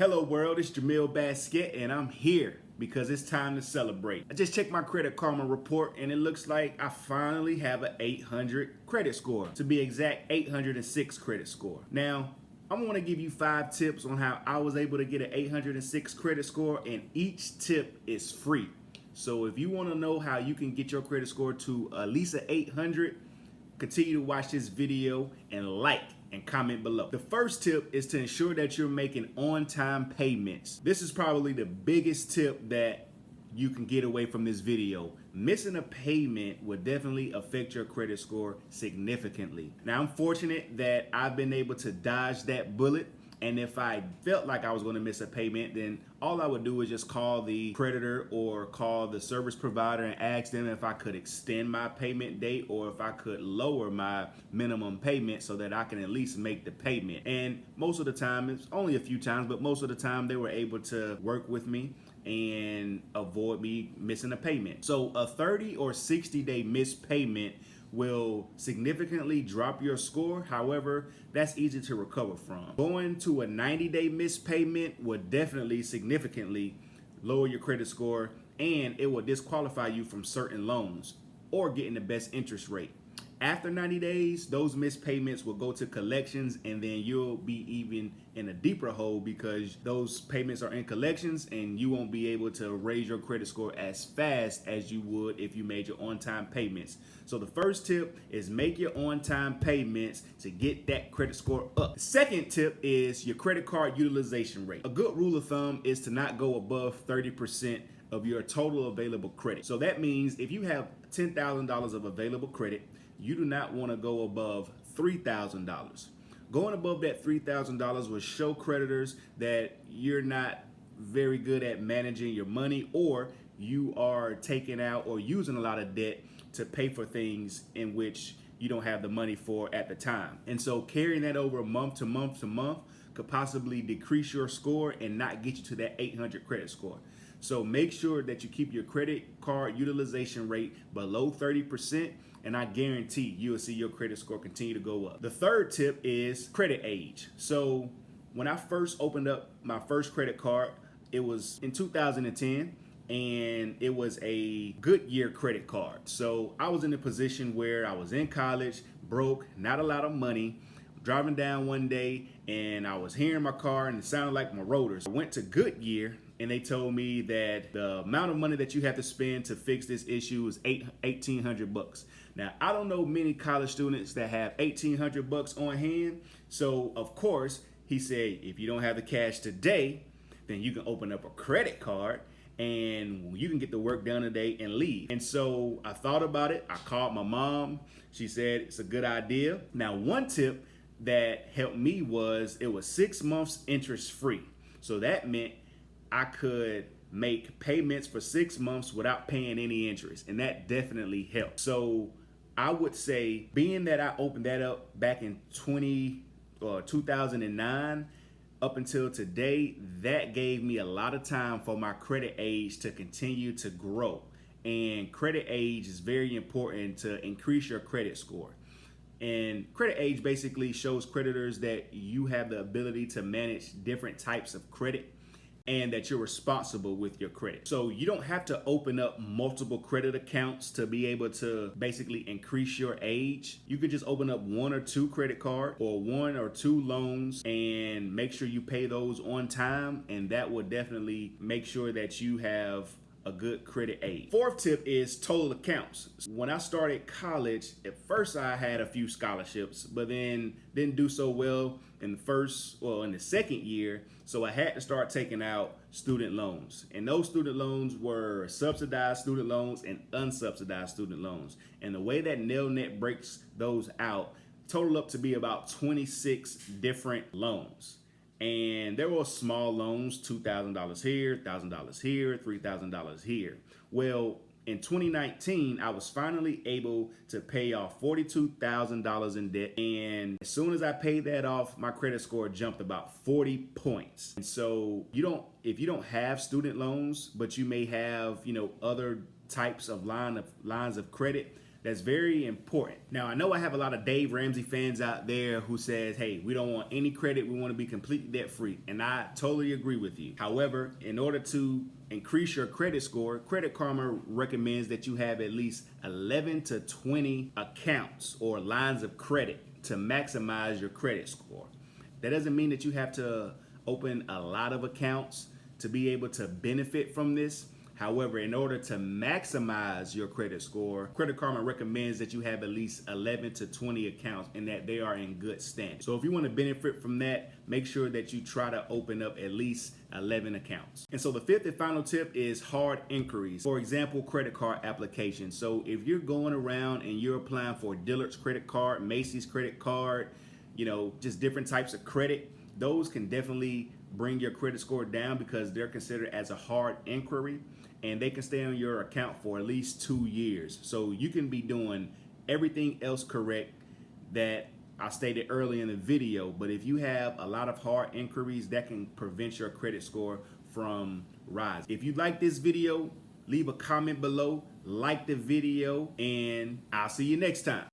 Hello world, it's Jamil Basket and I'm here because it's time to celebrate. I just checked my Credit Karma report and it looks like I finally have an 800 credit score. To be exact, 806 credit score. Now, I want to give you 5 tips on how I was able to get an 806 credit score, and each tip is free. So if you want to know how you can get your credit score to at least an 800, continue to watch this video and like and comment below. The first tip is to ensure that you're making on-time payments. This is probably the biggest tip that you can get away from this video. Missing a payment would definitely affect your credit score significantly. Now, I'm fortunate that I've been able to dodge that bullet. And if I felt like I was going to miss a payment, then all I would do is just call the creditor or call the service provider and ask them if I could extend my payment date or if I could lower my minimum payment so that I can at least make the payment. And most of the time, it's only a few times, but most of the time they were able to work with me and avoid me missing a payment. So a 30 or 60 day missed payment will significantly drop your score. However, that's easy to recover from. Going to a 90-day missed payment would definitely significantly lower your credit score, and it will disqualify you from certain loans or getting the best interest rate. After 90 days, those missed payments will go to collections, and then you'll be even in a deeper hole because those payments are in collections and you won't be able to raise your credit score as fast as you would if you made your on-time payments. So the first tip is make your on-time payments to get that credit score up. The second tip is your credit card utilization rate. A good rule of thumb is to not go above 30% of your total available credit. So that means if you have $10,000 of available credit, you do not want to go above $3,000. Going above that $3,000 will show creditors that you're not very good at managing your money, or you are taking out or using a lot of debt to pay for things in which you don't have the money for at the time. And so carrying that over month to month to month could possibly decrease your score and not get you to that 800 credit score. So make sure that you keep your credit card utilization rate below 30%, and I guarantee you'll see your credit score continue to go up. The third tip is credit age. So when I first opened up my first credit card, it was in 2010, and it was a Goodyear credit card. So I was in a position where I was in college, broke, not a lot of money, driving down one day, and I was hearing my car and it sounded like my rotors. I went to Goodyear and they told me that the amount of money that you have to spend to fix this issue is $1,800. Now, I don't know many college students that have $1,800 on hand. So of course, he said, if you don't have the cash today, then you can open up a credit card and you can get the work done today and leave. And so I thought about it. I called my mom. She said it's a good idea. Now, one tip that helped me was it was 6 months interest free. So that meant I could make payments for 6 months without paying any interest, and that definitely helped. So I would say, being that I opened that up back in 2009 up until today, that gave me a lot of time for my credit age to continue to grow. And credit age is very important to increase your credit score. And credit age basically shows creditors that you have the ability to manage different types of credit and that you're responsible with your credit. So you don't have to open up multiple credit accounts to be able to basically increase your age. You could just open up 1 or 2 credit cards or 1 or 2 loans and make sure you pay those on time, and that will definitely make sure that you have a good credit age. Fourth tip is total accounts. When I started college, at first I had a few scholarships, but then didn't do so well in the second year. So I had to start taking out student loans. And those student loans were subsidized student loans and unsubsidized student loans. And the way that Nelnet breaks those out total up to be about 26 different loans. And there were small loans, $2,000 here, $1,000 here, $3,000 here. Well, in 2019, I was finally able to pay off $42,000 in debt. And as soon as I paid that off, my credit score jumped about 40 points. And so if you don't have student loans, but you may have, other types of lines of credit, That's very important. Now, I know I have a lot of Dave Ramsey fans out there who says, hey, we don't want any credit. We want to be completely debt free. And I totally agree with you. However, in order to increase your credit score, Credit Karma recommends that you have at least 11 to 20 accounts or lines of credit to maximize your credit score. That doesn't mean that you have to open a lot of accounts to be able to benefit from this. However, in order to maximize your credit score, Credit Karma recommends that you have at least 11 to 20 accounts and that they are in good standing. So if you want to benefit from that, make sure that you try to open up at least 11 accounts. And so the fifth and final tip is hard inquiries. For example, credit card applications. So if you're going around and you're applying for Dillard's credit card, Macy's credit card, just different types of credit, those can definitely bring your credit score down because they're considered as a hard inquiry and they can stay on your account for at least 2 years. So you can be doing everything else correct that I stated early in the video, but if you have a lot of hard inquiries, that can prevent your credit score from rising. If you like this video, leave a comment below, like the video, and I'll see you next time.